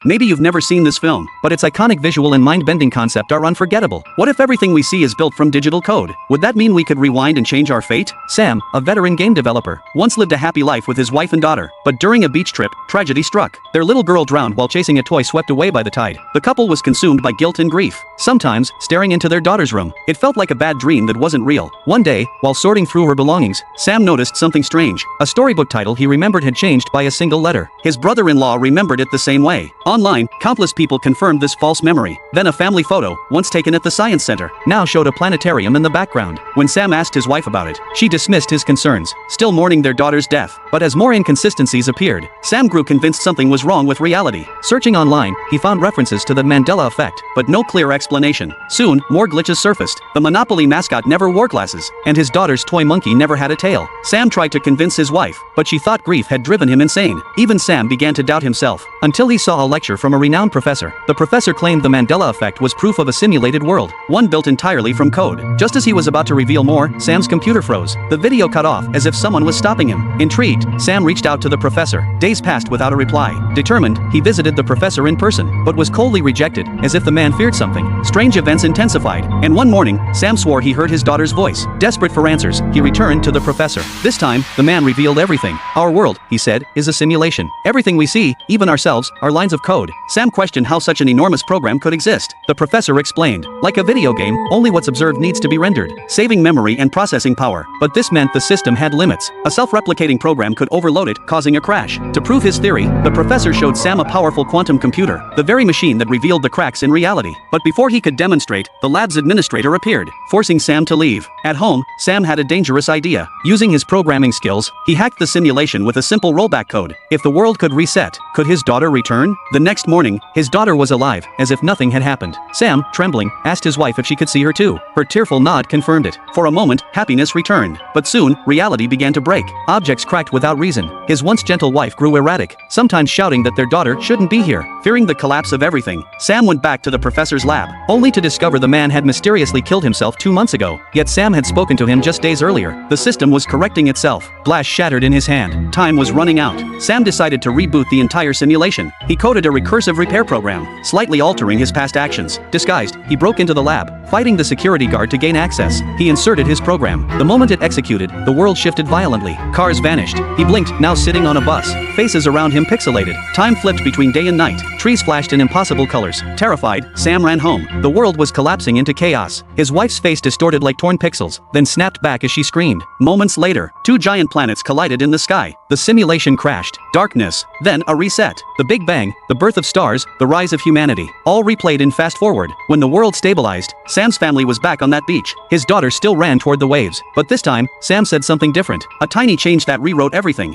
Maybe you've never seen this film, but its iconic visual and mind-bending concept are unforgettable. What if everything we see is built from digital code? Would that mean we could rewind and change our fate? Sam, a veteran game developer, once lived a happy life with his wife and daughter, but during a beach trip, tragedy struck. Their little girl drowned while chasing a toy swept away by the tide. The couple was consumed by guilt and grief. Sometimes, staring into their daughter's room, it felt like a bad dream that wasn't real. One day, while sorting through her belongings, Sam noticed something strange. A storybook title he remembered had changed by a single letter. His brother-in-law remembered it the same way. Online, countless people confirmed this false memory. Then a family photo, once taken at the science center, now showed a planetarium in the background. When Sam asked his wife about it, she dismissed his concerns, still mourning their daughter's death. But as more inconsistencies appeared, Sam grew convinced something was wrong with reality. Searching online, he found references to the Mandela effect, but no clear explanation. Soon, more glitches surfaced. The Monopoly mascot never wore glasses, and his daughter's toy monkey never had a tail. Sam tried to convince his wife, but she thought grief had driven him insane. Even Sam began to doubt himself, until he saw a lecture from a renowned professor. The professor claimed the Mandela effect was proof of a simulated world, one built entirely from code. Just as he was about to reveal more, Sam's computer froze. The video cut off as if someone was stopping him. Intrigued, Sam reached out to the professor. Days passed without a reply. Determined, he visited the professor in person, but was coldly rejected, as if the man feared something. Strange events intensified, and one morning, Sam swore he heard his daughter's voice. Desperate for answers, he returned to the professor. This time, the man revealed everything. Our world, he said, is a simulation. Everything we see, even ourselves, are lines of code. Sam questioned how such an enormous program could exist. The professor explained, like a video game, only what's observed needs to be rendered, saving memory and processing power. But this meant the system had limits. A self-replicating program could overload it, causing a crash. To prove his theory, the professor showed Sam a powerful quantum computer, the very machine that revealed the cracks in reality. But before he could demonstrate, the lab's administrator appeared, forcing Sam to leave. At home, Sam had a dangerous idea. Using his programming skills, he hacked the simulation with a simple rollback code. If the world could reset, could his daughter return? The next morning, his daughter was alive, as if nothing had happened. Sam, trembling, asked his wife if she could see her too. Her tearful nod confirmed it. For a moment, happiness returned. But soon, reality began to break. Objects cracked without reason. His once gentle wife grew erratic, sometimes shouting that their daughter shouldn't be here. Fearing the collapse of everything, Sam went back to the professor's lab, only to discover the man had mysteriously killed himself 2 months ago. Yet Sam had spoken to him just days earlier. The system was correcting itself. Blast shattered in his hand. Time was running out. Sam decided to reboot the entire simulation. He coded a recursive repair program, slightly altering his past actions. Disguised, he broke into the lab, fighting the security guard to gain access. He inserted his program. The moment it executed, the world shifted violently. Cars vanished. He blinked, now sitting on a bus. Faces around him pixelated. Time flipped between day and night. Trees flashed in impossible colors. Terrified, Sam ran home. The world was collapsing into chaos. His wife's face distorted like torn pixels, then snapped back as she screamed. Moments later, 2 giant planets collided in the sky. The simulation crashed. Darkness. Then a reset. The Big Bang, the birth of stars, the rise of humanity. All replayed in fast forward. When the world stabilized, Sam's family was back on that beach. His daughter still ran toward the waves. But this time, Sam said something different. A tiny change that rewrote everything.